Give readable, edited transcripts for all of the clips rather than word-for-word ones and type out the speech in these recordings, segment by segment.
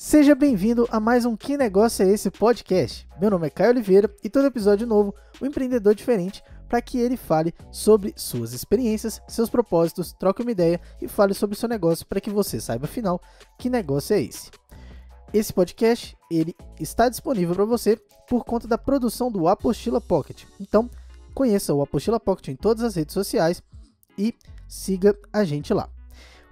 Seja bem-vindo a mais um Que Negócio é Esse podcast. Meu nome é Caio Oliveira e todo episódio novo, um empreendedor diferente para que ele fale sobre suas experiências, seus propósitos, troque uma ideia e fale sobre o seu negócio para que você saiba, afinal, que negócio é esse. Esse podcast, ele está disponível para você por conta da produção do Apostila Pocket. Então, conheça o Apostila Pocket em todas as redes sociais e siga a gente lá.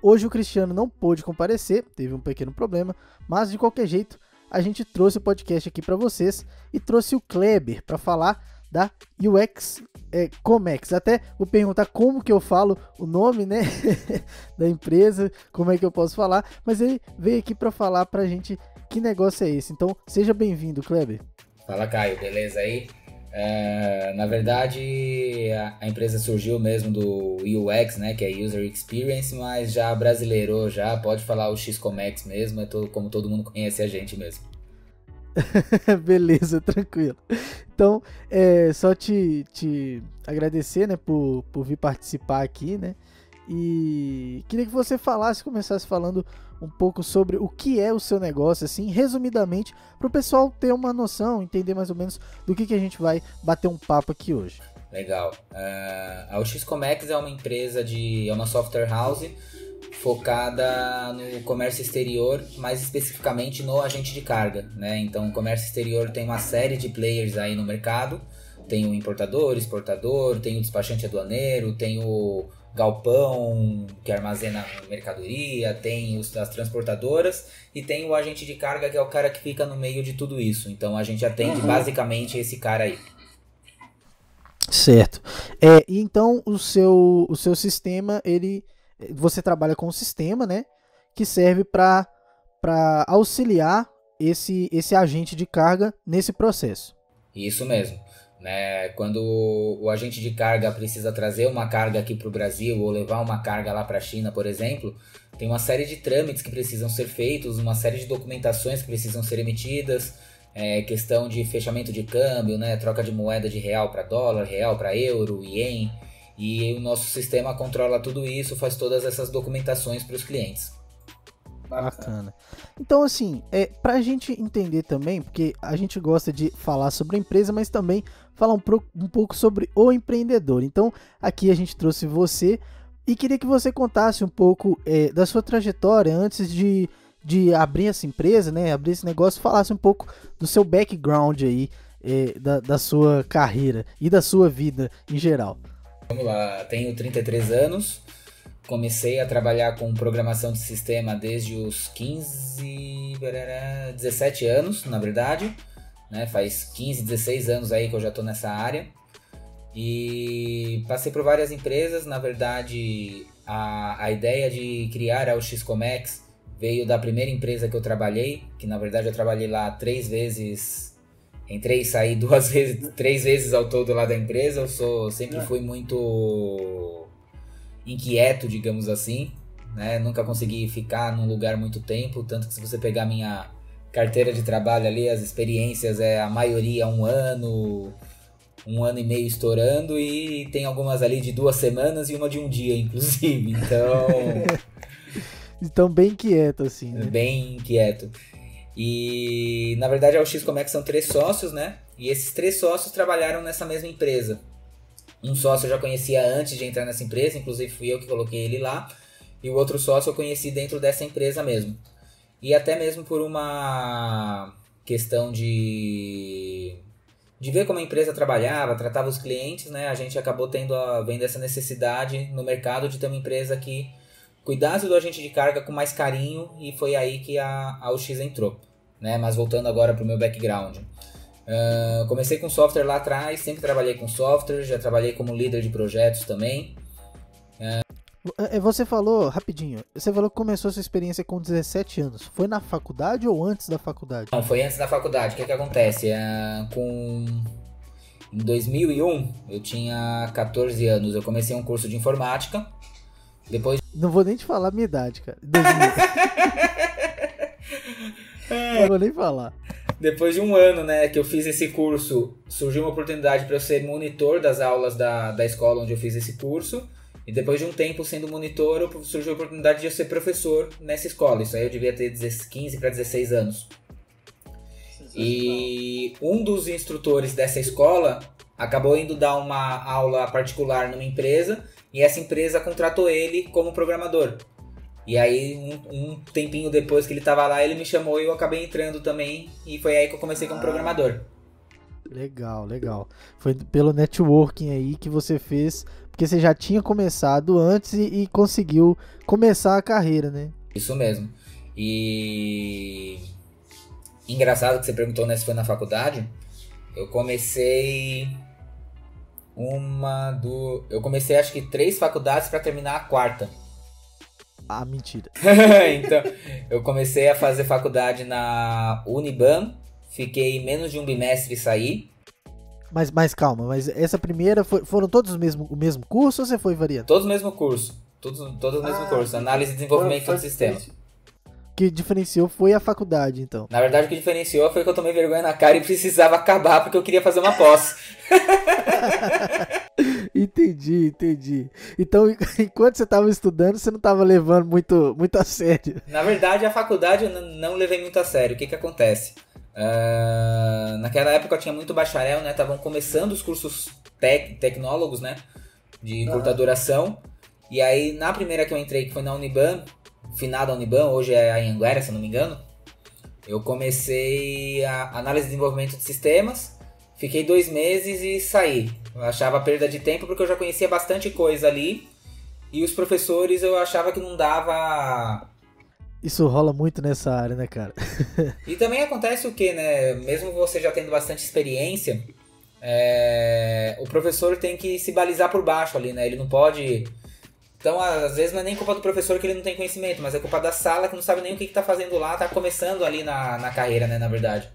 Hoje o Cristiano não pôde comparecer, teve um pequeno problema, mas de qualquer jeito a gente trouxe o podcast aqui para vocês e trouxe o Kleber para falar da UX Comex. Até vou perguntar como que eu falo o nome, né, da empresa, como é que eu posso falar, mas ele veio aqui para falar pra gente que negócio é esse. Então seja bem-vindo, Kleber. Fala, Caio, beleza aí? Na verdade, a empresa surgiu mesmo do UX, né, que é User Experience, mas já brasileirou, já pode falar o X-Comex mesmo, como todo mundo conhece a gente mesmo. Beleza, tranquilo. Então, só te agradecer, né, por vir participar aqui, né, e queria que você começasse falando um pouco sobre o que é o seu negócio, assim, resumidamente, para o pessoal ter uma noção, entender mais ou menos do que a gente vai bater um papo aqui hoje. Legal. A X-Comex é uma empresa é uma software house focada no comércio exterior, mais especificamente no agente de carga, né? Então, o comércio exterior tem uma série de players aí no mercado. Tem o importador, exportador, tem o despachante aduaneiro, tem o galpão que armazena mercadoria, tem as transportadoras e tem o agente de carga, que é o cara que fica no meio de tudo isso. Então a gente atende basicamente esse cara aí. Certo. E então o seu sistema, você trabalha com um sistema, né, que serve para auxiliar esse agente de carga nesse processo. Isso mesmo. Né? Quando o agente de carga precisa trazer uma carga aqui para o Brasil ou levar uma carga lá para a China, por exemplo, tem uma série de trâmites que precisam ser feitos, uma série de documentações que precisam ser emitidas, questão de fechamento de câmbio, né? Troca de moeda de real para dólar, real para euro, ien, e o nosso sistema controla tudo isso, faz todas essas documentações para os clientes. Bacana. Então, assim, pra gente entender também, porque a gente gosta de falar sobre a empresa, mas também falar um pouco sobre o empreendedor. Então, aqui a gente trouxe você e queria que você contasse um pouco da sua trajetória antes de abrir essa empresa, né, abrir esse negócio, falasse um pouco do seu background aí, da sua carreira e da sua vida em geral. Vamos lá, tenho 33 anos. Comecei a trabalhar com programação de sistema desde os 17 anos, na verdade, né? Faz 15, 16 anos aí que eu já estou nessa área. E passei por várias empresas. Na verdade, a ideia de criar a X-Comex veio da primeira empresa que eu trabalhei, que na verdade eu trabalhei lá 3 vezes, entrei e saí 2 vezes, 3 vezes ao todo lá da empresa. Eu sempre fui muito inquieto, digamos assim, né? Nunca consegui ficar num lugar muito tempo, tanto que se você pegar minha carteira de trabalho ali, as experiências a maioria 1 ano e meio estourando, e tem algumas ali de 2 semanas e uma de 1 dia, inclusive, então bem inquieto, assim, né? Bem inquieto. E na verdade a X-Comex são 3 sócios, né? E esses 3 sócios trabalharam nessa mesma empresa. Um sócio eu já conhecia antes de entrar nessa empresa, inclusive fui eu que coloquei ele lá. E o outro sócio eu conheci dentro dessa empresa mesmo. E até mesmo por uma questão de ver como a empresa trabalhava, tratava os clientes, né? A gente acabou vendo essa necessidade no mercado de ter uma empresa que cuidasse do agente de carga com mais carinho, e foi aí que a UX entrou, né? Mas voltando agora para o meu background. Comecei com software lá atrás, sempre trabalhei com software, já trabalhei como líder de projetos também. Você falou, rapidinho, você falou que começou a sua experiência com 17 anos. Foi na faculdade ou antes da faculdade? Não, foi antes da faculdade. O que acontece? Em 2001, eu tinha 14 anos, eu comecei um curso de informática. Depois... Não vou nem te falar a minha idade, cara. 2000. Não vou nem falar. Depois de 1 ano, né, que eu fiz esse curso, surgiu uma oportunidade para eu ser monitor das aulas da escola onde eu fiz esse curso. E depois de um tempo sendo monitor, surgiu a oportunidade de eu ser professor nessa escola. Isso aí eu devia ter 15 para 16 anos. E um dos instrutores dessa escola acabou indo dar uma aula particular numa empresa e essa empresa contratou ele como programador. E aí, um tempinho depois que ele estava lá, ele me chamou e eu acabei entrando também. E foi aí que eu comecei como programador. Legal, legal. Foi pelo networking aí que você fez, porque você já tinha começado antes e conseguiu começar a carreira, né? Isso mesmo. E... engraçado que você perguntou, né, se foi na faculdade. Eu comecei eu comecei acho que 3 faculdades para terminar a 4ª. Ah, mentira. Então, eu comecei a fazer faculdade na Uniban, fiquei menos de um bimestre e saí. Mas calma, mas essa primeira foram todos o mesmo curso ou você foi variando? Todos o mesmo curso. Todos o mesmo curso. Análise e desenvolvimento do sistema. O que diferenciou foi a faculdade, então. Na verdade, o que diferenciou foi que eu tomei vergonha na cara e precisava acabar porque eu queria fazer uma pós. Entendi. Então, enquanto você estava estudando, você não estava levando muito a sério. Na verdade, a faculdade eu não levei muito a sério. O que acontece? Naquela época eu tinha muito bacharel, né? Estavam começando os cursos tecnólogos, né? De curta duração. E aí, na primeira que eu entrei, que foi na Uniban, finada Uniban, hoje é a Anhanguera, se eu não me engano, eu comecei a análise e desenvolvimento de sistemas, fiquei 2 meses e saí. Eu achava perda de tempo porque eu já conhecia bastante coisa ali e os professores eu achava que não dava... Isso rola muito nessa área, né, cara? E também acontece o que, né? Mesmo você já tendo bastante experiência, o professor tem que se balizar por baixo ali, né? Ele não pode... Então, às vezes não é nem culpa do professor que ele não tem conhecimento, mas é culpa da sala que não sabe nem o que tá fazendo lá, tá começando ali na carreira, né, na verdade.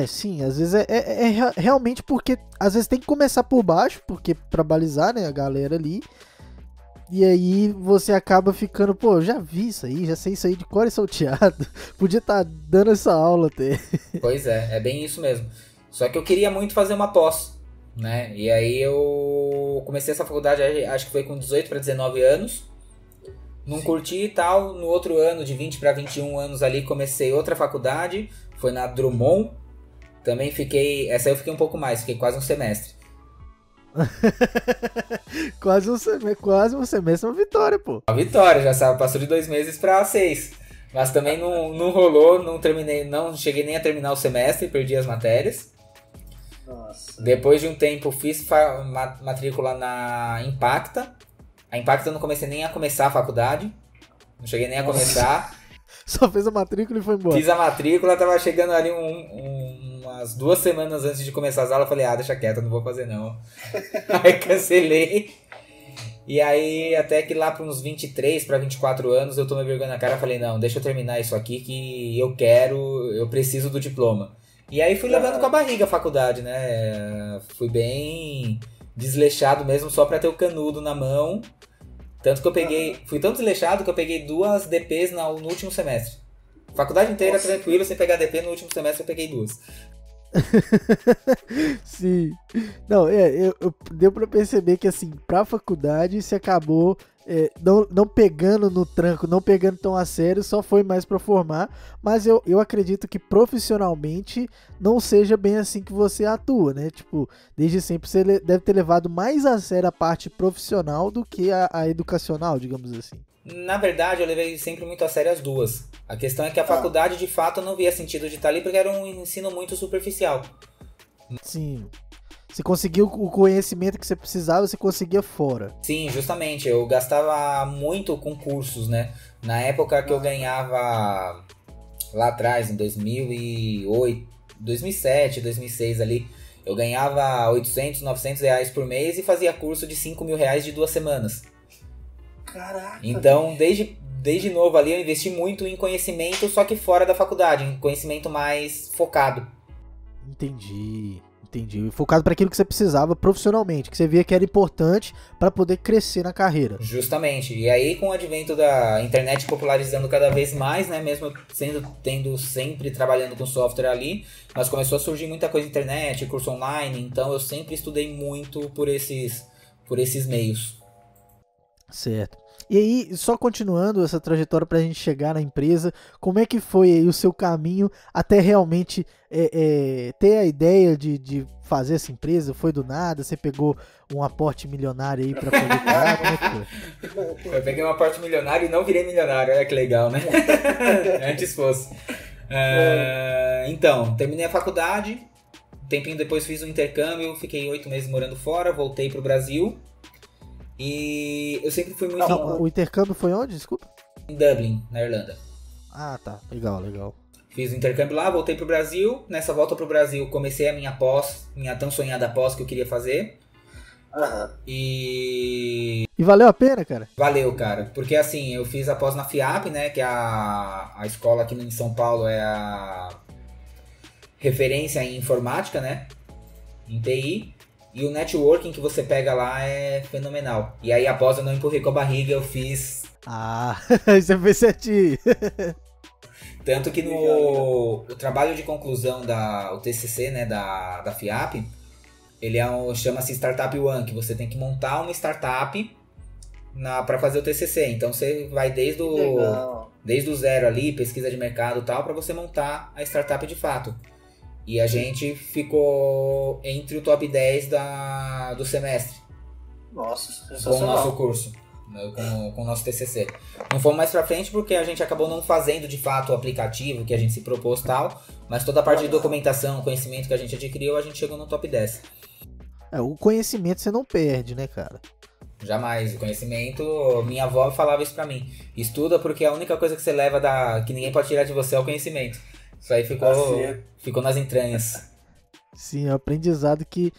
Sim, às vezes é realmente porque, às vezes tem que começar por baixo, porque pra balizar, né, a galera ali, e aí você acaba ficando, pô, eu já vi isso aí, já sei isso aí de cor e salteado, podia estar dando essa aula até. Pois é bem isso mesmo. Só que eu queria muito fazer uma pós, né, e aí eu comecei essa faculdade, acho que foi com 18 para 19 anos, não curti e tal, no outro ano, de 20 para 21 anos ali, comecei outra faculdade, foi na Drummond, também essa aí eu fiquei um pouco mais, fiquei quase um semestre. Quase um semestre é uma vitória, pô. Uma vitória, já passou de 2 meses para 6. Mas também não rolou, não cheguei nem a terminar o semestre, perdi as matérias. Nossa. Depois de um tempo fiz matrícula na Impacta. A Impacta eu não comecei nem a começar a faculdade. Não cheguei nem a começar. Só fez a matrícula e foi embora. Fiz a matrícula, tava chegando ali umas 2 semanas antes de começar as aulas. Falei, deixa quieto, não vou fazer não. Aí cancelei. E aí, até que lá para uns 23 para 24 anos, eu tomei vergonha na cara e falei, não, deixa eu terminar isso aqui que eu preciso do diploma. E aí fui levando com a barriga a faculdade, né? Fui bem desleixado mesmo, só para ter o canudo na mão. Tanto que eu fui tão desleixado que eu peguei 2 DPs no último semestre. Faculdade inteira tranquilo, sem pegar DP, no último semestre eu peguei 2. Sim. Não, deu pra perceber que, assim, pra faculdade você acabou não pegando no tranco, não pegando tão a sério, só foi mais pra formar, mas eu acredito que profissionalmente não seja bem assim que você atua, né? Tipo, desde sempre você deve ter levado mais a sério a parte profissional do que a educacional, digamos assim. Na verdade, eu levei sempre muito a sério as duas. A questão é que a faculdade, de fato, eu não via sentido de estar ali porque era um ensino muito superficial. Sim. Você conseguiu o conhecimento que você precisava, você conseguia fora. Sim, justamente. Eu gastava muito com cursos, né? Na época que eu ganhava lá atrás, em 2008, 2007, 2006 ali, eu ganhava 800, 900 reais por mês e fazia curso de 5 mil reais de 2 semanas. Caraca! Então, desde novo ali, eu investi muito em conhecimento, só que fora da faculdade, em conhecimento mais focado. Entendi. Focado para aquilo que você precisava profissionalmente, que você via que era importante para poder crescer na carreira. Justamente. E aí, com o advento da internet popularizando cada vez mais, né, mesmo tendo sempre trabalhando com software ali, mas começou a surgir muita coisa na internet, curso online, então eu sempre estudei muito por esses meios. Certo. E aí, só continuando essa trajetória pra gente chegar na empresa, como é que foi aí o seu caminho até realmente ter a ideia de fazer essa empresa? Foi do nada? Você pegou um aporte milionário aí pra poder criar? Como é que foi? Eu peguei uma parte milionária e não virei milionário, olha que legal, né? Antes fosse. Então, terminei a faculdade, um tempinho depois fiz um intercâmbio, fiquei 8 meses morando fora, voltei pro Brasil. E eu sempre fui muito O intercâmbio foi onde? Desculpa. em Dublin, na Irlanda. Ah, tá. Legal, legal. Fiz o intercâmbio lá, voltei pro Brasil. Nessa volta pro Brasil, comecei a minha pós, minha tão sonhada pós que eu queria fazer. Aham. E E valeu a pena, cara? valeu, cara. Porque assim, eu fiz a pós na FIAP, né? Que é a escola aqui em São Paulo é a referência em informática, né? Em TI. E o networking que você pega lá é fenomenal. E aí após eu não empurrei com a barriga, eu fiz. Ah, você fez certinho. Tanto que no o trabalho de conclusão o TCC, né, da FIAP, ele chama-se Startup One, que você tem que montar uma startup para fazer o TCC. Então você vai desde o zero ali, pesquisa de mercado e tal, para você montar a startup de fato. E a gente ficou entre o top 10 do semestre. Nossa, Com o sensacional. nosso curso, né, com o nosso TCC. Não fomos mais pra frente porque a gente acabou não fazendo de fato o aplicativo que a gente se propôs tal, mas toda a parte de documentação, conhecimento que a gente adquiriu, a gente chegou no top 10. O conhecimento você não perde, né, cara? Jamais. O conhecimento, minha avó falava isso pra mim. Estuda porque a única coisa que você leva que ninguém pode tirar de você é o conhecimento. Isso aí ficou nas entranhas. Sim, é o aprendizado que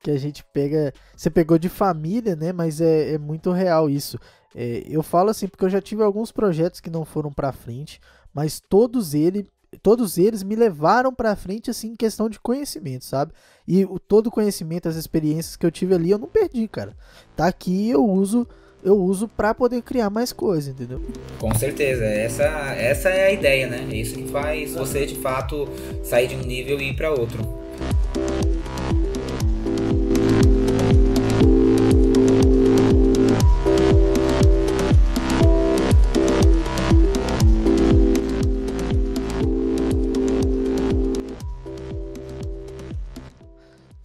a gente pega. Você pegou de família, né? Mas é muito real isso. Eu falo assim porque eu já tive alguns projetos que não foram pra frente, mas todos eles me levaram pra frente assim em questão de conhecimento, sabe? E todo o conhecimento, as experiências que eu tive ali, eu não perdi, cara. Tá aqui, eu uso pra poder criar mais coisa, entendeu? Com certeza, essa é a ideia, né? É isso que faz você de fato sair de um nível e ir pra outro.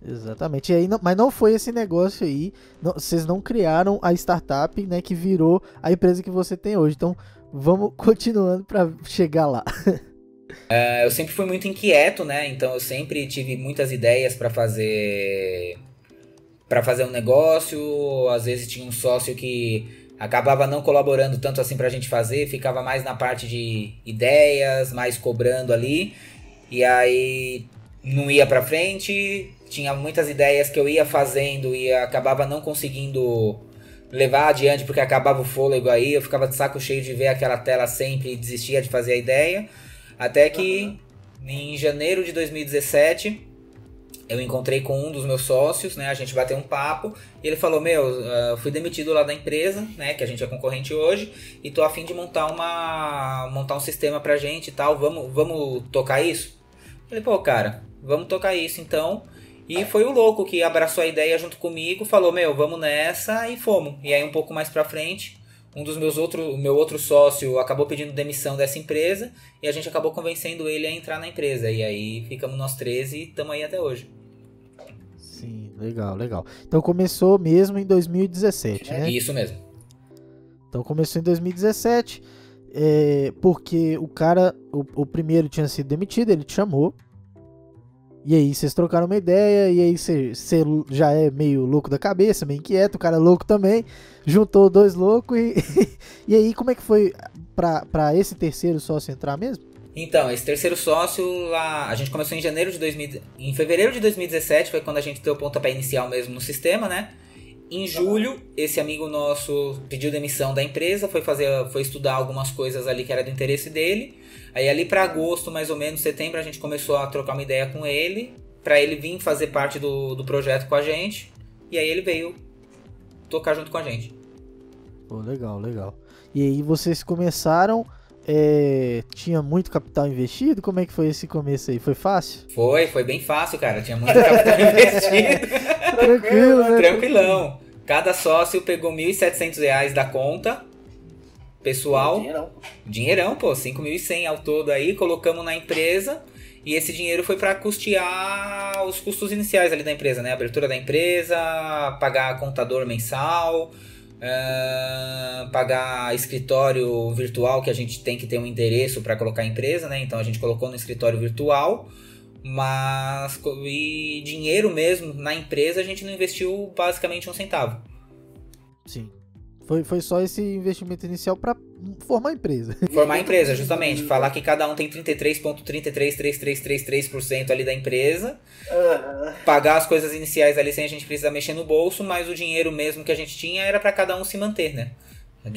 Exatamente. E aí, mas não foi esse negócio aí. Vocês não criaram a startup, né, que virou a empresa que você tem hoje. Então, vamos continuando para chegar lá. Eu sempre fui muito inquieto, né? Então eu sempre tive muitas ideias para fazer um negócio. Às vezes tinha um sócio que acabava não colaborando tanto assim pra gente fazer, ficava mais na parte de ideias, mais cobrando ali. E aí não ia pra frente. Tinha muitas ideias que eu ia fazendo e acabava não conseguindo levar adiante porque acabava o fôlego aí. Eu ficava de saco cheio de ver aquela tela sempre e desistia de fazer a ideia. Até que em janeiro de 2017 eu encontrei com um dos meus sócios, né? A gente bateu um papo e ele falou: eu fui demitido lá da empresa, né? Que a gente é concorrente hoje, e tô a fim de montar um sistema pra gente e tal. Vamos tocar isso? Eu falei: pô, cara, vamos tocar isso então. E foi o louco que abraçou a ideia junto comigo, falou: vamos nessa, e fomos. E aí um pouco mais pra frente, o meu outro sócio acabou pedindo demissão dessa empresa e a gente acabou convencendo ele a entrar na empresa. E aí ficamos nós 13 e estamos aí até hoje. Sim, legal. Então começou mesmo em 2017, né? Isso mesmo. Então começou em 2017, porque o primeiro tinha sido demitido, ele te chamou. E aí vocês trocaram uma ideia, e aí você já é meio louco da cabeça, meio inquieto, o cara é louco também, juntou dois loucos e aí como é que foi pra esse terceiro sócio entrar mesmo? Então, esse terceiro sócio, lá, a gente começou em fevereiro de 2017, foi quando a gente deu o pontapé inicial mesmo no sistema, né? Em julho, esse amigo nosso pediu demissão da empresa, foi estudar algumas coisas ali que era do interesse dele. Aí ali para agosto, mais ou menos, setembro, a gente começou a trocar uma ideia com ele, para ele vir fazer parte do projeto com a gente. E aí ele veio tocar junto com a gente. Pô, legal. E aí vocês começaram, tinha muito capital investido? Como é que foi esse começo aí? Foi fácil? Foi bem fácil, cara. Tinha muito capital investido. Tranquilo, né? Tranquilão. Cada sócio pegou R$ 1.700 da conta pessoal. Dinheirão, pô, 5.100 ao todo aí, colocamos na empresa. E esse dinheiro foi para custear os custos iniciais ali da empresa, né? Abertura da empresa, pagar contador mensal, pagar escritório virtual, que a gente tem que ter um endereço para colocar a empresa, né? Então a gente colocou no escritório virtual, mas e dinheiro mesmo na empresa a gente não investiu basicamente um centavo. Sim. Foi só esse investimento inicial para formar a empresa. Formar a empresa, justamente. Falar que cada um tem 33,333333% ali da empresa. Pagar as coisas iniciais ali sem a gente precisar mexer no bolso, mas o dinheiro mesmo que a gente tinha era para cada um se manter, né?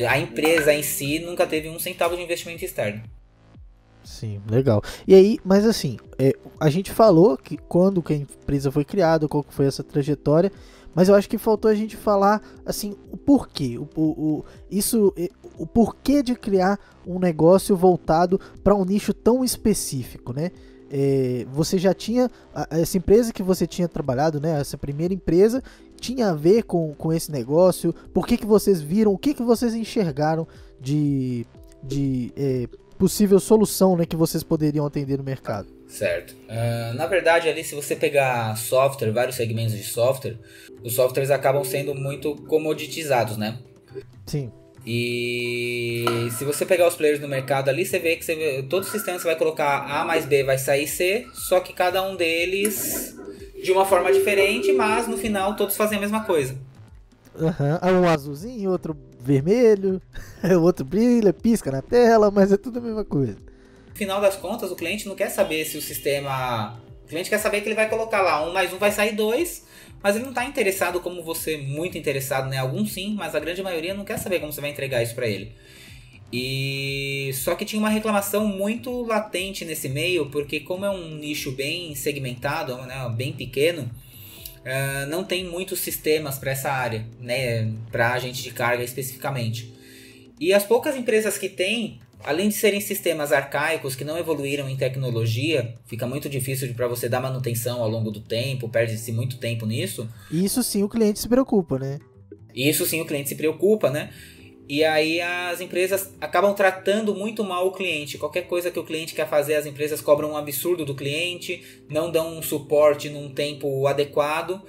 A empresa em si nunca teve um centavo de investimento externo. Sim, legal. E aí, mas assim, a gente falou que quando que a empresa foi criada, qual que foi essa trajetória, mas eu acho que faltou a gente falar assim o porquê, o porquê de criar um negócio voltado para um nicho tão específico, né? Você já tinha essa empresa que você tinha trabalhado, né? Essa primeira empresa tinha a ver com esse negócio. Por que vocês viram? O que vocês enxergaram de possível solução, né, que vocês poderiam atender no mercado? Certo. Na verdade, ali, se você pegar software, vários segmentos de software, os softwares acabam sendo muito comoditizados, né? Sim. E se você pegar os players no mercado ali, você vê que todo sistema você vai colocar A mais B vai sair C, só que cada um deles de uma forma diferente, mas no final todos fazem a mesma coisa. Um azulzinho, outro vermelho, o outro brilha, pisca na tela, mas é tudo a mesma coisa. No final das contas, o cliente não quer saber se o sistema... O cliente quer saber que ele vai colocar lá 1 mais 1 vai sair 2, mas ele não está interessado como você, muito interessado, né? Alguns sim, mas a grande maioria não quer saber como você vai entregar isso para ele. E só que tinha uma reclamação muito latente nesse meio, porque como é um nicho bem segmentado, né, bem pequeno, não tem muitos sistemas para essa área, né, para agente de carga especificamente. E as poucas empresas que tem, além de serem sistemas arcaicos que não evoluíram em tecnologia, fica muito difícil para você dar manutenção ao longo do tempo, perde-se muito tempo nisso. Isso sim o cliente se preocupa, né? Isso sim o cliente se preocupa, né? E aí as empresas acabam tratando muito mal o cliente. Qualquer coisa que o cliente quer fazer, as empresas cobram um absurdo do cliente, não dão um suporte num tempo adequado.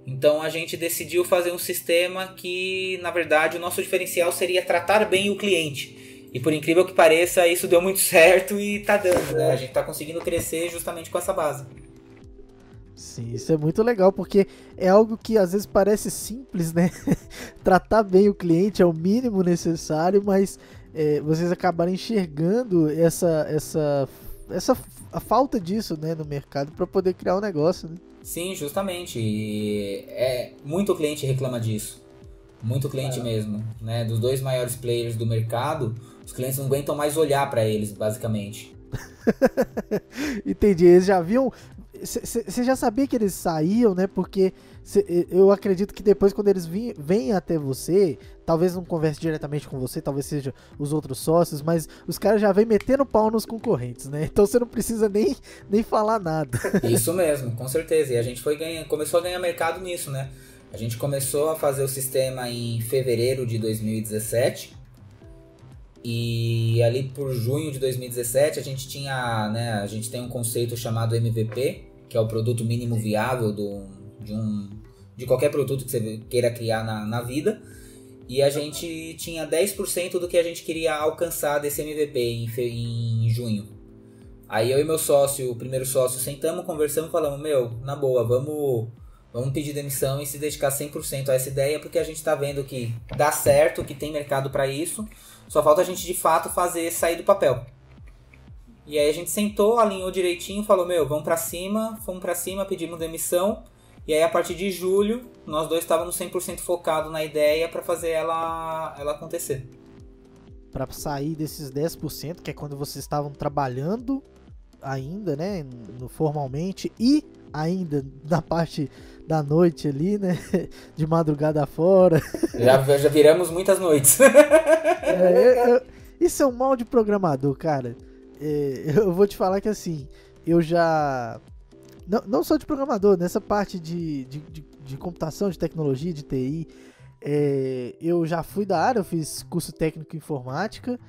Então a gente decidiu fazer um sistema que, na verdade, o nosso diferencial seria tratar bem o cliente. E por incrível que pareça, isso deu muito certo e tá dando, né? A gente tá conseguindo crescer justamente com essa base. Sim, isso é muito legal, porque é algo que às vezes parece simples, né? Tratar bem o cliente é o mínimo necessário, mas vocês acabaram enxergando a falta disso, né, no mercado para poder criar um negócio, né? Sim, justamente. E muito cliente reclama disso. Muito cliente mesmo, né? Dos 2 maiores players do mercado, os clientes não aguentam mais olhar para eles, basicamente. Entendi, eles já viam... Você já sabia que eles saíam, né? Porque eu acredito que depois, quando eles vêm até você, talvez não converse diretamente com você, talvez seja os outros sócios, mas os caras já vêm metendo pau nos concorrentes, né? Então você não precisa nem falar nada. Isso mesmo, com certeza. E a gente começou a ganhar mercado nisso, né? A gente começou a fazer o sistema em fevereiro de 2017. E ali por junho de 2017 a gente tinha, né, a gente tem um conceito chamado MVP, que é o produto mínimo viável de qualquer produto que você queira criar na vida. E a gente tinha 10% do que a gente queria alcançar desse MVP em junho. Aí eu e meu sócio, o primeiro sócio, sentamos, conversamos e falamos, na boa, vamos pedir demissão e se dedicar 100% a essa ideia, porque a gente está vendo que dá certo, que tem mercado para isso. Só falta a gente de fato fazer sair do papel. E aí a gente sentou, alinhou direitinho, falou, vamos pra cima, fomos pra cima, pedimos demissão. E aí a partir de julho, nós dois estávamos 100% focados na ideia para fazer ela acontecer. Para sair desses 10%, que é quando vocês estavam trabalhando ainda, né, formalmente, e ainda na parte da noite ali, né, de madrugada fora. Já viramos muitas noites. Isso é um mal de programador, cara. Eu vou te falar que assim, eu já... Não só de programador, nessa parte de computação, de tecnologia, de TI, eu já fui da área, eu fiz curso técnico em informática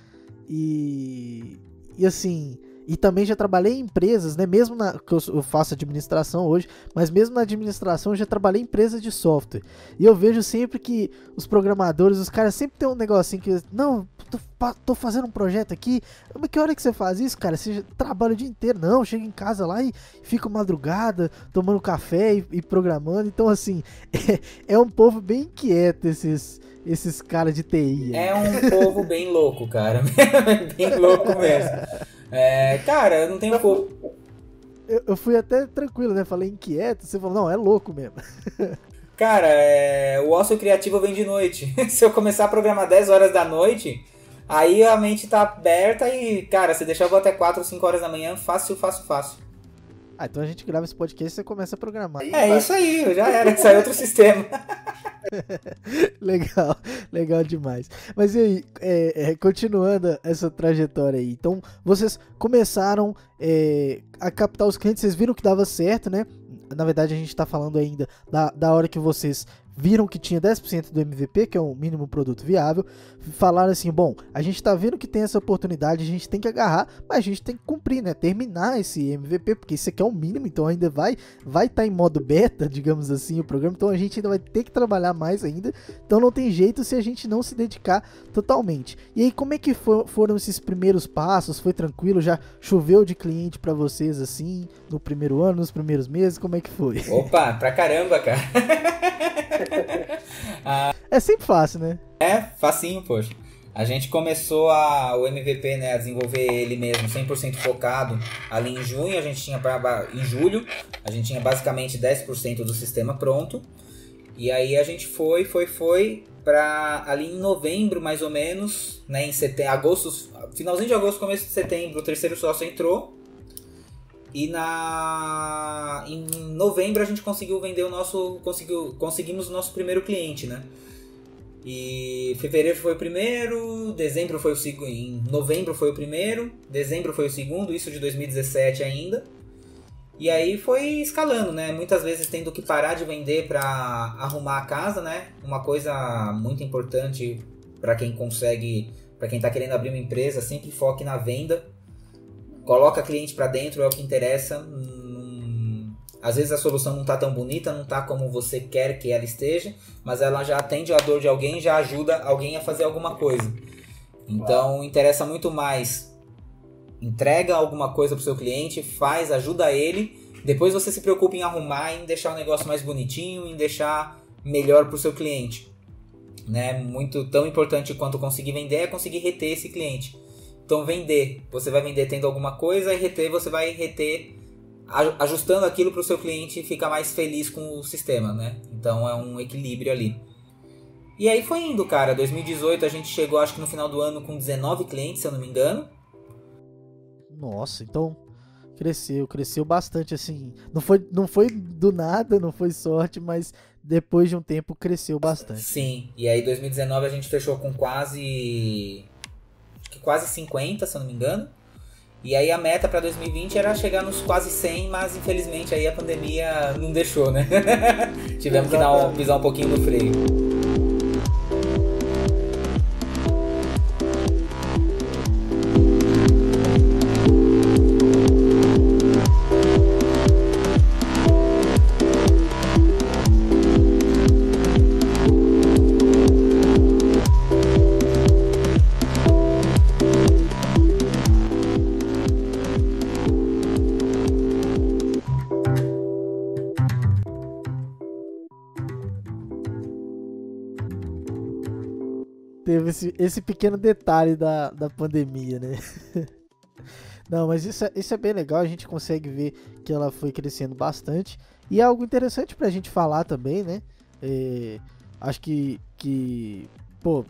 e assim, e também já trabalhei em empresas, né? Mesmo que eu faço administração hoje, mas mesmo na administração eu já trabalhei em empresas de software. E eu vejo sempre que os programadores, os caras sempre tem um negocinho que, não, tô fazendo um projeto aqui. Mas que hora que você faz isso, cara? Você trabalha o dia inteiro? Não, chega em casa lá e fica madrugada tomando café e programando. Então, assim, é um povo bem inquieto esses caras de TI. É um povo bem louco, cara. Bem louco mesmo. Cara, eu não tenho fogo. Eu fui até tranquilo, né? Falei inquieto, você falou, não, é louco mesmo. Cara, o ócio criativo vem de noite. Se eu começar a programar 10 horas da noite, aí a mente tá aberta e, cara, se deixar eu vou até 4 ou 5 horas da manhã, fácil. Ah, então a gente grava esse podcast e você começa a programar. Isso aí, já era, isso aí é outro sistema. Legal demais. Mas e aí, continuando essa trajetória aí, então vocês começaram a captar os clientes, vocês viram que dava certo, né? Na verdade a gente tá falando ainda da hora que vocês viram que tinha 10% do MVP, que é o mínimo produto viável, falaram assim, bom, a gente tá vendo que tem essa oportunidade, a gente tem que agarrar, mas a gente tem que cumprir, né, terminar esse MVP, porque isso aqui é o mínimo, então ainda vai tá em modo beta, digamos assim, o programa, então a gente ainda vai ter que trabalhar mais ainda, então não tem jeito se a gente não se dedicar totalmente. E aí, como é que foram esses primeiros passos? Foi tranquilo? Já choveu de cliente pra vocês, assim, no primeiro ano, nos primeiros meses? Como é que foi? Opa, pra caramba, cara. É sempre fácil, né? Facinho, poxa. A gente começou o MVP, né, a desenvolver ele mesmo 100% focado ali em junho, em julho, a gente tinha basicamente 10% do sistema pronto. E aí a gente foi para ali em novembro, mais ou menos, né, em setembro, finalzinho de agosto, começo de setembro, o terceiro sócio entrou. E em novembro a gente conseguiu vender conseguimos o nosso primeiro cliente, né? E fevereiro foi o primeiro, dezembro foi o segundo, em novembro foi o primeiro, dezembro foi o segundo, isso de 2017 ainda. E aí foi escalando, né? Muitas vezes tendo que parar de vender para arrumar a casa, né? Uma coisa muito importante para quem tá querendo abrir uma empresa, sempre foque na venda. Coloca cliente para dentro, é o que interessa. Às vezes a solução não tá tão bonita, não tá como você quer que ela esteja, mas ela já atende a dor de alguém, já ajuda alguém a fazer alguma coisa. Então interessa muito mais. Entrega alguma coisa pro seu cliente, ajuda ele. Depois você se preocupa em arrumar, em deixar o negócio mais bonitinho, em deixar melhor pro seu cliente. Né? Muito tão importante quanto conseguir vender é conseguir reter esse cliente. Então vender, você vai vender tendo alguma coisa, e reter, você vai reter ajustando aquilo para o seu cliente ficar mais feliz com o sistema, né? Então é um equilíbrio ali. E aí foi indo, cara. 2018 a gente chegou, acho que no final do ano, com 19 clientes, se eu não me engano. Nossa, então cresceu bastante, assim. Não foi do nada, não foi sorte, mas depois de um tempo cresceu bastante. Sim, e aí 2019 a gente fechou com quase 50, se eu não me engano. E aí a meta para 2020 era chegar nos quase 100, mas infelizmente aí a pandemia não deixou, né? Tivemos que pisar um pouquinho no freio. Teve esse pequeno detalhe da pandemia, né? Não, mas isso é bem legal, a gente consegue ver que ela foi crescendo bastante. E é algo interessante pra gente falar também, né? Acho que pô,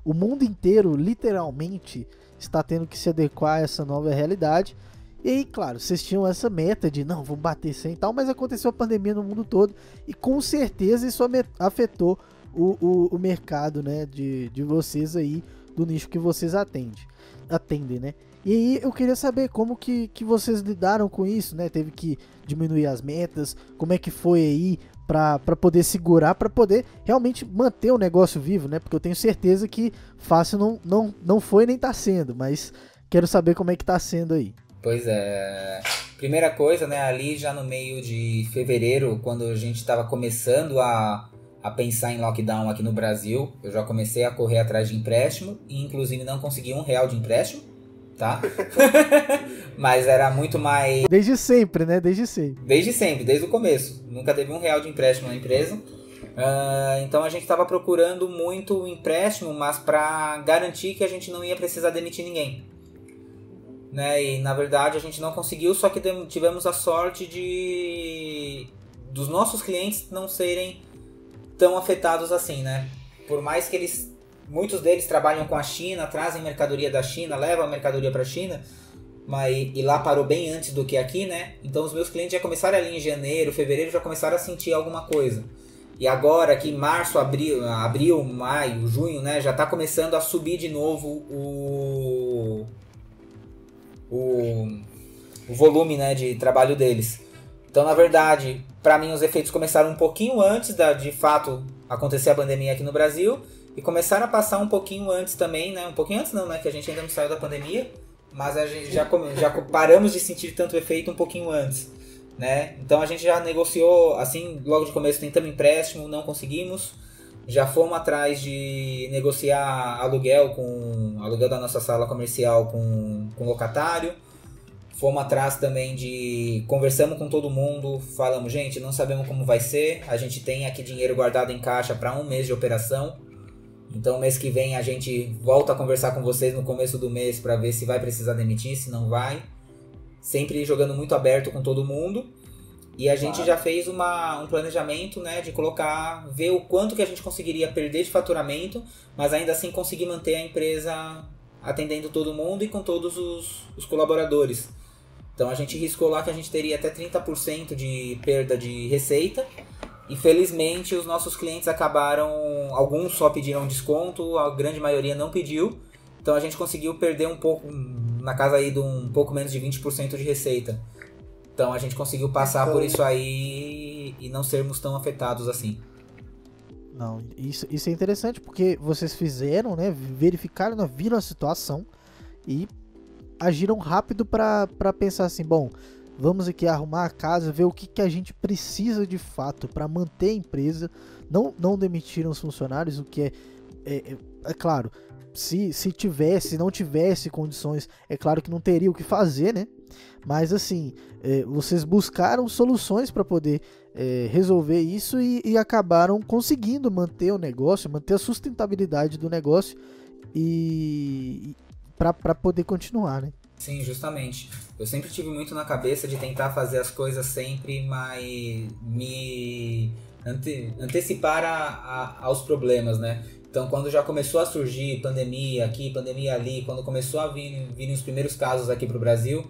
o mundo inteiro, literalmente, está tendo que se adequar a essa nova realidade. E aí, claro, vocês tinham essa meta de, não, vamos bater 100 e tal, mas aconteceu a pandemia no mundo todo. E com certeza isso afetou o mercado, né, de vocês aí, do nicho que vocês atendem, né? E aí eu queria saber como que vocês lidaram com isso, né? Teve que diminuir as metas, como é que foi aí para poder segurar, para poder realmente manter o negócio vivo, né? Porque eu tenho certeza que fácil não foi nem tá sendo, mas quero saber como é que tá sendo aí. Pois é. Primeira coisa, né, ali já no meio de fevereiro, quando a gente estava começando a pensar em lockdown aqui no Brasil, eu já comecei a correr atrás de empréstimo e inclusive não consegui R$1 de empréstimo, tá? Mas era muito mais... Desde sempre, né? Desde sempre. Desde sempre, desde o começo. Nunca teve R$1 de empréstimo na empresa. Então a gente estava procurando muito empréstimo, mas para garantir que a gente não ia precisar demitir ninguém. Né? E na verdade a gente não conseguiu, só que tivemos a sorte dos nossos clientes não serem tão afetados assim, né? Por mais que muitos deles trabalham com a China, trazem mercadoria da China, levam a mercadoria para a China, e lá parou bem antes do que aqui, né? Então os meus clientes já começaram ali em janeiro, fevereiro, já começaram a sentir alguma coisa. E agora aqui em março, abril, maio, junho, né? Já está começando a subir de novo o volume, né, de trabalho deles. Então, na verdade, para mim os efeitos começaram um pouquinho antes de fato acontecer a pandemia aqui no Brasil e começaram a passar um pouquinho antes também, né? Um pouquinho antes não, né? Que a gente ainda não saiu da pandemia, mas a gente já paramos de sentir tanto efeito um pouquinho antes, né? Então a gente já negociou, assim, logo de começo tentamos empréstimo, não conseguimos. Já fomos atrás de negociar aluguel da nossa sala comercial com locatário. Fomos atrás também conversamos com todo mundo, falamos, gente, não sabemos como vai ser, a gente tem aqui dinheiro guardado em caixa para 1 mês de operação. Então mês que vem a gente volta a conversar com vocês no começo do mês para ver se vai precisar demitir, se não vai. Sempre jogando muito aberto com todo mundo. E a gente já fez um planejamento, né, de ver o quanto que a gente conseguiria perder de faturamento, mas ainda assim conseguir manter a empresa atendendo todo mundo e com todos os colaboradores. Então a gente riscou lá que a gente teria até 30% de perda de receita. E felizmente os nossos clientes alguns só pediram desconto, a grande maioria não pediu. Então a gente conseguiu perder um pouco, na casa aí de um pouco menos de 20% de receita. Então a gente conseguiu passar por isso aí e não sermos tão afetados assim. Não, isso é interessante porque vocês fizeram, né, verificaram, né, viram a situação e agiram rápido para pensar assim, bom, vamos aqui arrumar a casa, ver o que a gente precisa de fato para manter a empresa, não demitiram os funcionários, o que é claro, se não tivesse condições, é claro que não teria o que fazer, né? Mas assim, vocês buscaram soluções para poder resolver isso e acabaram conseguindo manter o negócio, manter a sustentabilidade do negócio e para poder continuar, né? Sim, justamente. Eu sempre tive muito na cabeça de tentar fazer as coisas sempre, mas me antecipar aos problemas, né? Então, quando já começou a surgir pandemia aqui, pandemia ali, quando começou a virem os primeiros casos aqui para o Brasil,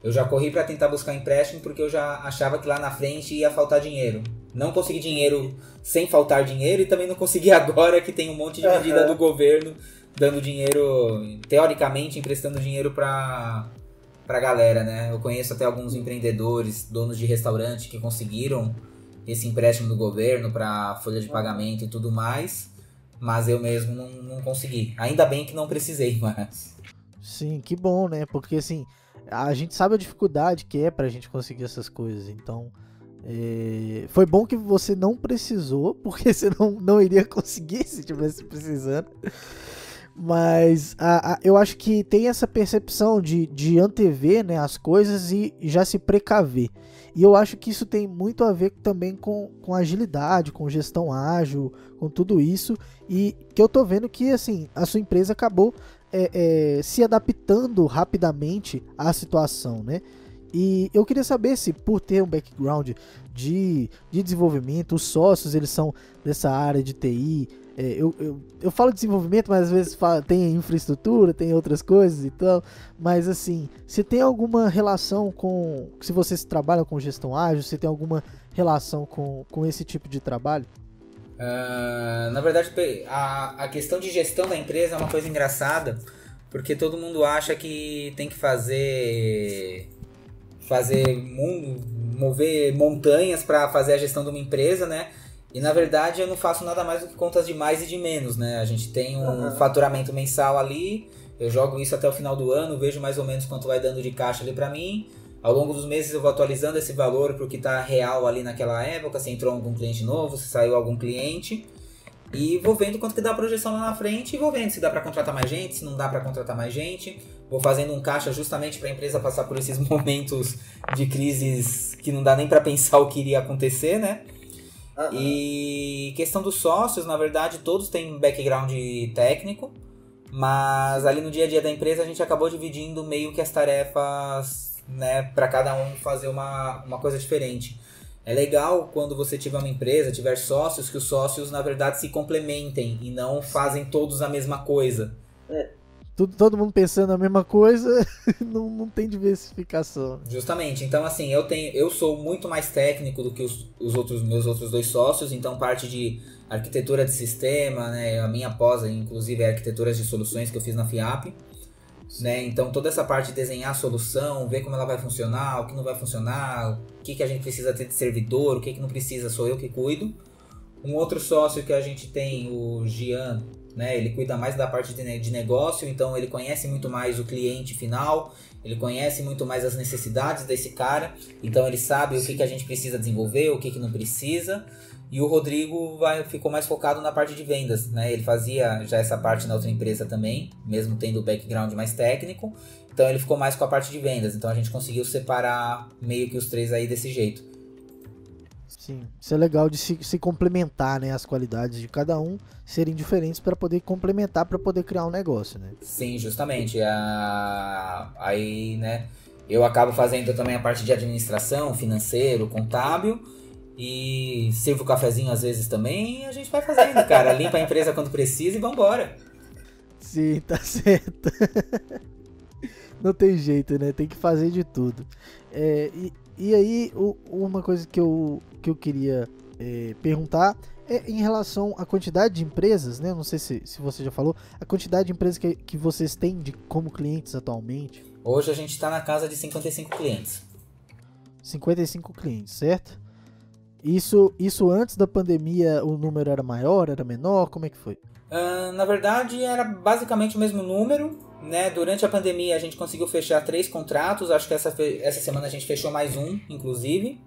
eu já corri para tentar buscar empréstimo porque eu já achava que lá na frente ia faltar dinheiro. Não consegui dinheiro sem faltar dinheiro e também não consegui agora que tem um monte de medida do governo dando dinheiro, teoricamente emprestando dinheiro pra galera, né? Eu conheço até alguns empreendedores, donos de restaurante que conseguiram esse empréstimo do governo para folha de pagamento e tudo mais, mas eu mesmo não consegui. Ainda bem que não precisei, mas... Sim, que bom, né? Porque assim, a gente sabe a dificuldade que é pra gente conseguir essas coisas, então foi bom que você não precisou, porque você não iria conseguir se tivesse precisando. Mas eu acho que tem essa percepção de antever, né, as coisas e já se precaver. E eu acho que isso tem muito a ver também com agilidade, com gestão ágil, com tudo isso. E que eu tô vendo que assim, a sua empresa acabou se adaptando rapidamente à situação, né? E eu queria saber se, por ter um background de desenvolvimento, os sócios eles são dessa área de TI. Eu falo desenvolvimento, mas às vezes tem infraestrutura, tem outras coisas e tal. Mas assim, se tem alguma relação se vocês trabalham com gestão ágil, se tem alguma relação com esse tipo de trabalho? Na verdade, a questão de gestão da empresa é uma coisa engraçada, porque todo mundo acha que tem que mover montanhas para fazer a gestão de uma empresa, né? E na verdade eu não faço nada mais do que contas de mais e de menos, né? A gente tem um faturamento mensal ali, eu jogo isso até o final do ano, vejo mais ou menos quanto vai dando de caixa ali para mim. Ao longo dos meses eu vou atualizando esse valor para o que está real ali naquela época, se entrou algum cliente novo, se saiu algum cliente. E vou vendo quanto que dá a projeção lá na frente e vou vendo se dá para contratar mais gente, se não dá para contratar mais gente. Vou fazendo um caixa justamente para a empresa passar por esses momentos de crises que não dá nem para pensar o que iria acontecer, né? E questão dos sócios, na verdade, todos têm background técnico, mas ali no dia a dia da empresa a gente acabou dividindo meio que as tarefas, né, para cada um fazer uma coisa diferente. É legal quando você tiver uma empresa, tiver sócios, que os sócios, na verdade, se complementem e não fazem todos a mesma coisa. Todo mundo pensando a mesma coisa, não tem diversificação. Justamente. Então, assim, eu sou muito mais técnico do que meus outros dois sócios. Então, parte de arquitetura de sistema, né? A minha pós, inclusive, é arquitetura de soluções que eu fiz na FIAP. Né? Então, toda essa parte de desenhar a solução, ver como ela vai funcionar, o que não vai funcionar, o que a gente precisa ter de servidor, o que não precisa, sou eu que cuido. Um outro sócio que a gente tem, o Gian, né? Ele cuida mais da parte de negócio, então ele conhece muito mais o cliente final, ele conhece muito mais as necessidades desse cara, então ele sabe o que a gente precisa desenvolver, o que não precisa. E o Rodrigo ficou mais focado na parte de vendas, né? Ele fazia já essa parte na outra empresa também, mesmo tendo o background mais técnico, então ele ficou mais com a parte de vendas, então a gente conseguiu separar meio que os três aí desse jeito. Sim, isso é legal de se complementar, né? As qualidades de cada um serem diferentes para poder complementar, para poder criar um negócio, né? Sim, justamente. Aí, né, eu acabo fazendo também a parte de administração, financeiro, contábil, e sirvo cafezinho às vezes também, e a gente vai fazendo, cara. Limpa a empresa quando precisa e vambora. Sim, tá certo. Não tem jeito, né? Tem que fazer de tudo. E aí, uma coisa que eu queria perguntar é em relação à quantidade de empresas, né? Não sei se você já falou, a quantidade de empresas que vocês têm como clientes atualmente. Hoje a gente está na casa de 55 clientes. 55 clientes, certo? Isso antes da pandemia, o número era maior, era menor? Como é que foi? Na verdade, era basicamente o mesmo número, né? Durante a pandemia a gente conseguiu fechar 3 contratos, acho que essa semana a gente fechou mais um, inclusive.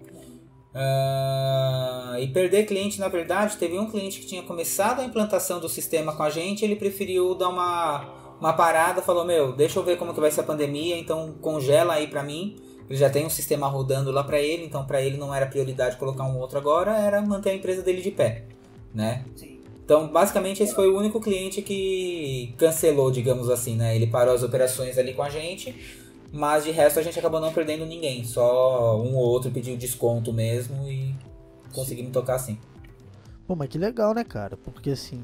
E perder cliente, na verdade, teve um cliente que tinha começado a implantação do sistema com a gente, ele preferiu dar uma parada, falou, deixa eu ver como que vai ser a pandemia, então congela aí pra mim. Ele já tem um sistema rodando lá pra ele, então pra ele não era prioridade colocar um outro agora, era manter a empresa dele de pé, né? Sim. Então, basicamente, esse foi o único cliente que cancelou, digamos assim, né? Ele parou as operações ali com a gente, mas de resto a gente acabou não perdendo ninguém. Só um ou outro pediu desconto mesmo e conseguimos tocar assim. Pô, mas que legal, né, cara? Porque, assim,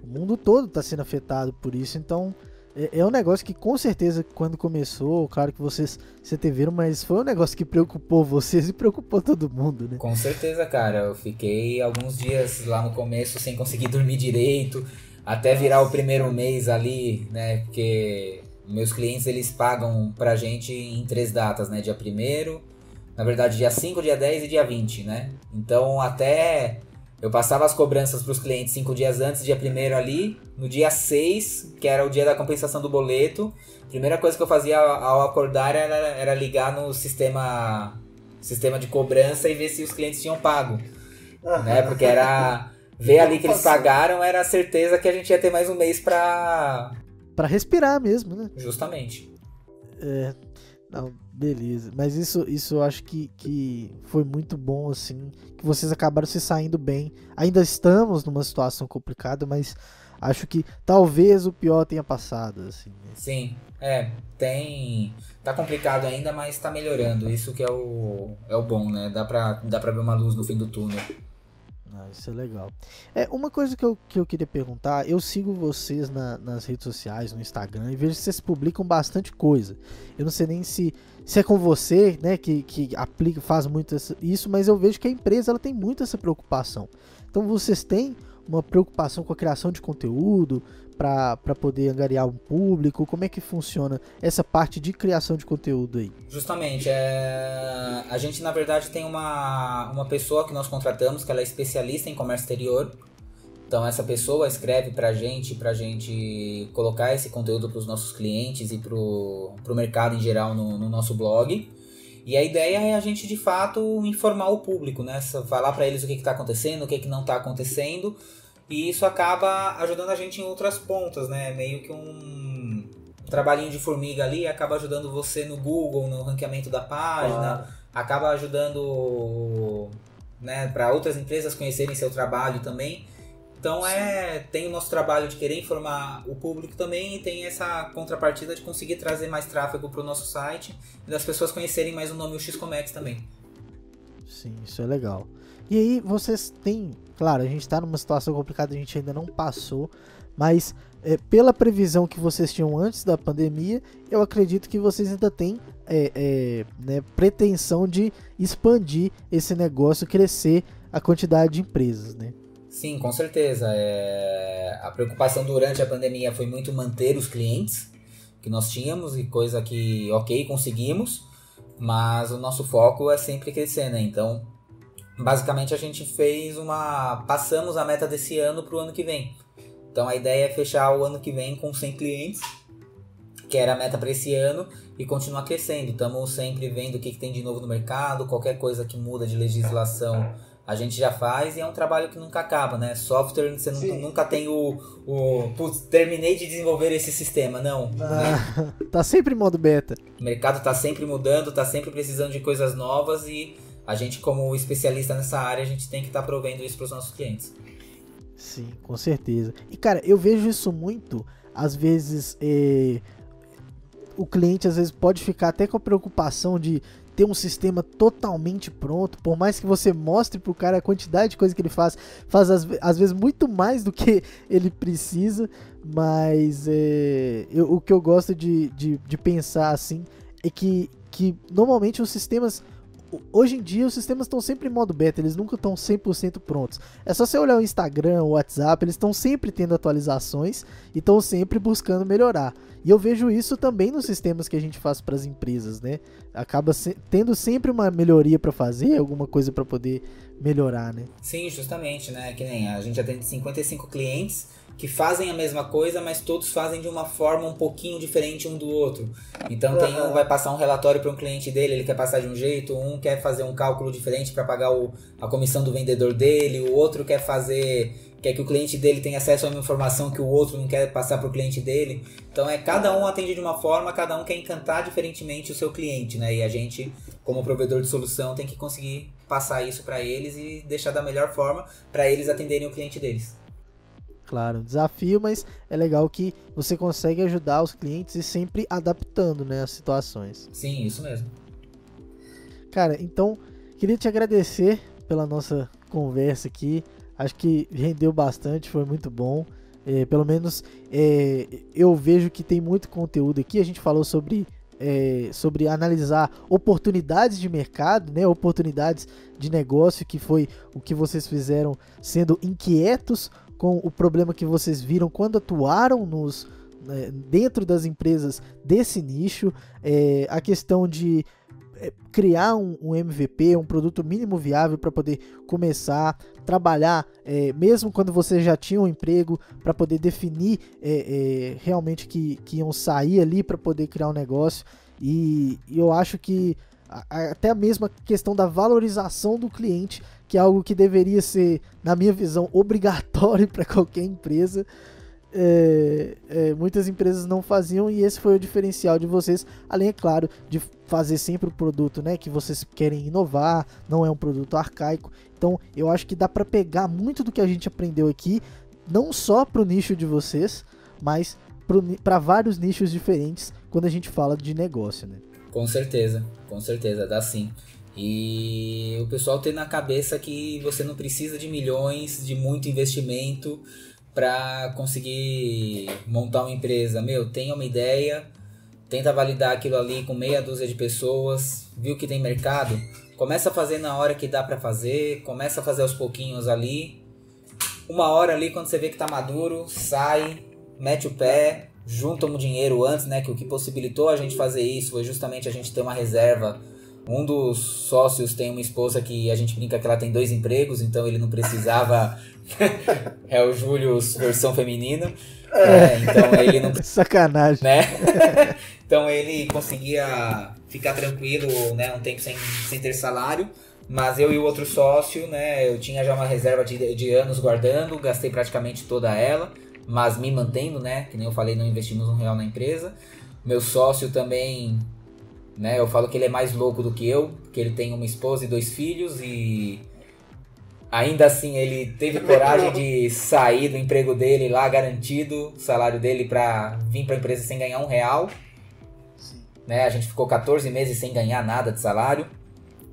o mundo todo tá sendo afetado por isso, então é um negócio que, com certeza, quando começou, claro que vocês se viram, mas foi um negócio que preocupou vocês e preocupou todo mundo, né? Com certeza, cara. Eu fiquei alguns dias lá no começo sem conseguir dormir direito, até virar o primeiro mês ali, né? Porque meus clientes, eles pagam pra gente em 3 datas, né? Dia 1º, na verdade, dia 5, dia 10 e dia 20, né? Então, até eu passava as cobranças pros clientes 5 dias antes, dia 1º ali. No dia 6, que era o dia da compensação do boleto, a primeira coisa que eu fazia ao acordar era ligar no sistema de cobrança e ver se os clientes tinham pago. Né? Porque era ver ali que eles pagaram, era a certeza que a gente ia ter mais um mês pra respirar mesmo, né? Justamente. Não, beleza. Mas isso eu acho que foi muito bom, assim, que vocês acabaram se saindo bem. Ainda estamos numa situação complicada, mas acho que talvez o pior tenha passado, assim. Né? Sim, tá complicado ainda, mas tá melhorando. Isso que é o bom, né? Dá pra ver uma luz no fim do túnel. Isso é legal. Uma coisa que eu queria perguntar, eu sigo vocês nas redes sociais, no Instagram, e vejo que vocês publicam bastante coisa. Eu não sei nem se é com você, né, que aplica, faz muito isso, mas eu vejo que a empresa ela tem muito essa preocupação. Então vocês têm uma preocupação com a criação de conteúdo para poder angariar um público? Como é que funciona essa parte de criação de conteúdo aí? Justamente, a gente na verdade tem uma pessoa que nós contratamos, que ela é especialista em comércio exterior. Então essa pessoa escreve pra gente colocar esse conteúdo para os nossos clientes e pro mercado em geral no nosso blog. E a ideia é a gente de fato informar o público, né? Falar para eles o que está acontecendo, o que não está acontecendo. E isso acaba ajudando a gente em outras pontas, né? Meio que um trabalhinho de formiga ali, acaba ajudando você no Google, no ranqueamento da página, acaba ajudando, né, para outras empresas conhecerem seu trabalho também. Então tem o nosso trabalho de querer informar o público também e tem essa contrapartida de conseguir trazer mais tráfego para o nosso site e das pessoas conhecerem mais o nome UX Comex também. Sim, isso é legal. E aí vocês têm, claro, a gente está numa situação complicada, a gente ainda não passou, mas pela previsão que vocês tinham antes da pandemia, eu acredito que vocês ainda têm né, pretensão de expandir esse negócio, crescer a quantidade de empresas, né? Sim, com certeza. A preocupação durante a pandemia foi muito manter os clientes que nós tínhamos e coisa que, ok, conseguimos, mas o nosso foco é sempre crescer, né? Então, basicamente a gente passamos a meta desse ano para o ano que vem. Então a ideia é fechar o ano que vem com 100 clientes, que era a meta para esse ano, e continuar crescendo. Estamos sempre vendo o que tem de novo no mercado, qualquer coisa que muda de legislação a gente já faz e é um trabalho que nunca acaba, né? Software, você nunca tem putz, terminei de desenvolver esse sistema, não. Né? Tá sempre em modo beta. O mercado tá sempre mudando, tá sempre precisando de coisas novas e a gente, como especialista nessa área, a gente tem que estar provendo isso para os nossos clientes. Sim, com certeza. E, cara, eu vejo isso muito, às vezes, o cliente às vezes pode ficar até com a preocupação de ter um sistema totalmente pronto, por mais que você mostre pro cara a quantidade de coisa que ele faz às vezes muito mais do que ele precisa, mas o que eu gosto de pensar assim é que normalmente os sistemas, hoje em dia os sistemas estão sempre em modo beta, eles nunca estão 100% prontos. É só você olhar o Instagram, o WhatsApp, eles estão sempre tendo atualizações e estão sempre buscando melhorar. E eu vejo isso também nos sistemas que a gente faz para as empresas, né? Acaba tendo sempre uma melhoria para fazer, alguma coisa para poder melhorar, né? Sim, justamente, né? Que nem a gente atende 55 clientes que fazem a mesma coisa, mas todos fazem de uma forma um pouquinho diferente um do outro. Então um vai passar um relatório para um cliente dele, ele quer passar de um jeito, um quer fazer um cálculo diferente para pagar a comissão do vendedor dele, o outro quer que o cliente dele tenha acesso a uma informação que o outro não quer passar para o cliente dele. Então cada um atende de uma forma, cada um quer encantar diferentemente o seu cliente, né? E a gente, como provedor de solução, tem que conseguir passar isso para eles e deixar da melhor forma para eles atenderem o cliente deles. Claro, um desafio, mas é legal que você consegue ajudar os clientes e sempre adaptando, né, as situações. Sim, isso mesmo. Cara, então, queria te agradecer pela nossa conversa aqui. Acho que rendeu bastante, foi muito bom. Pelo menos eu vejo que tem muito conteúdo aqui. A gente falou sobre analisar oportunidades de mercado, né, oportunidades de negócio, que foi o que vocês fizeram sendo inquietos com o problema que vocês viram quando atuaram dentro das empresas desse nicho, a questão de criar um MVP, um produto mínimo viável para poder começar a trabalhar, mesmo quando você já tinha um emprego, para poder definir realmente que iam sair ali para poder criar um negócio. E eu acho que até a mesma questão da valorização do cliente, que é algo que deveria ser, na minha visão, obrigatório para qualquer empresa. Muitas empresas não faziam, e esse foi o diferencial de vocês, além, é claro, de fazer sempre o produto, né, que vocês querem inovar, não é um produto arcaico. Então eu acho que dá para pegar muito do que a gente aprendeu aqui, não só para o nicho de vocês, mas para vários nichos diferentes quando a gente fala de negócio, né? Com certeza, dá sim. E o pessoal tem na cabeça que você não precisa de milhões, de muito investimento para conseguir montar uma empresa. Tenha uma ideia, tenta validar aquilo ali com meia dúzia de pessoas, viu que tem mercado, começa a fazer na hora que dá para fazer, começa a fazer aos pouquinhos ali uma hora ali, quando você vê que tá maduro, sai, mete o pé, junta um dinheiro antes, né? Que o que possibilitou a gente fazer isso foi justamente a gente ter uma reserva. Um dos sócios tem uma esposa que a gente brinca que ela tem 2 empregos, então ele não precisava... É o Júlio versão feminina. Então ele não... Sacanagem. Né? Então ele conseguia ficar tranquilo, né, um tempo sem ter salário. Mas eu e o outro sócio, né, eu tinha já uma reserva de anos guardando, gastei praticamente toda ela, mas me mantendo, né, que nem eu falei, não investimos R$1 na empresa. Meu sócio também, né, eu falo que ele é mais louco do que eu, porque ele tem uma esposa e 2 filhos e ainda assim ele teve coragem de sair do emprego dele lá, garantido, o salário dele, pra vir pra empresa sem ganhar R$1. Né, a gente ficou 14 meses sem ganhar nada de salário.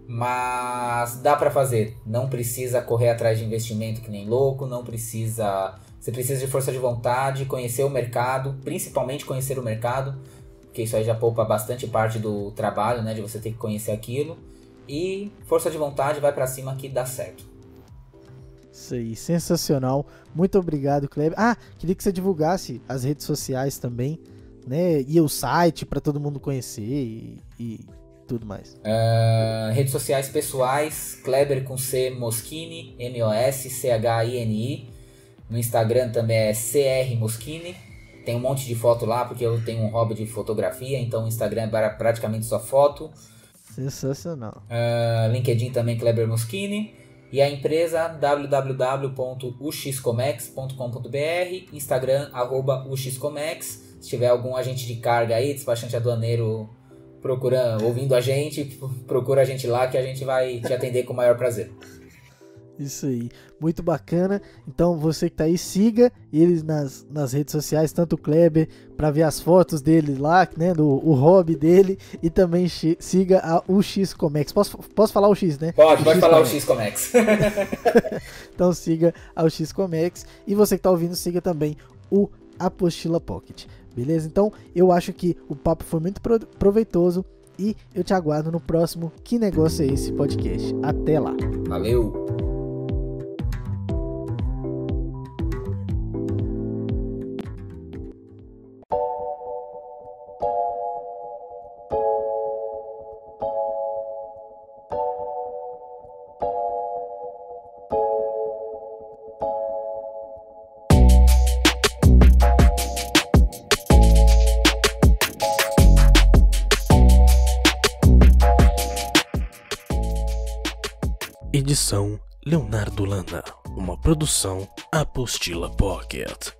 Mas dá pra fazer, não precisa correr atrás de investimento que nem louco, não precisa, você precisa de força de vontade, conhecer o mercado, principalmente conhecer o mercado, porque isso aí já poupa bastante parte do trabalho, né, de você ter que conhecer aquilo, e força de vontade, vai pra cima que dá certo. Isso aí, sensacional, muito obrigado, Kleber. Queria que você divulgasse as redes sociais também, né, e o site pra todo mundo conhecer e tudo mais. Redes sociais pessoais, Kleber com C Moschini, M-O-S-C-H-I-N-I. No Instagram também é CR Moschini. Tem um monte de foto lá, porque eu tenho um hobby de fotografia, então o Instagram é praticamente só foto. Sensacional. LinkedIn também, Kleber Moschini. E a empresa, www.uxcomex.com.br, Instagram, @uxcomex. Se tiver algum agente de carga aí, despachante aduaneiro ouvindo a gente, procura a gente lá que a gente vai te atender com o maior prazer. Isso aí, muito bacana. Então você que tá aí, siga eles nas redes sociais, tanto o Kleber, para ver as fotos dele lá, né, o hobby dele, e também siga a UXComex. Posso falar o X, né? Pode falar o UXComex. Então siga a UXComex, e você que tá ouvindo, siga também o Apostila Pocket. Beleza? Então eu acho que o papo foi muito proveitoso e eu te aguardo no próximo Que Negócio é Esse podcast. Até lá. Valeu! Edição Leonardo Lana, uma produção Apostila Pocket.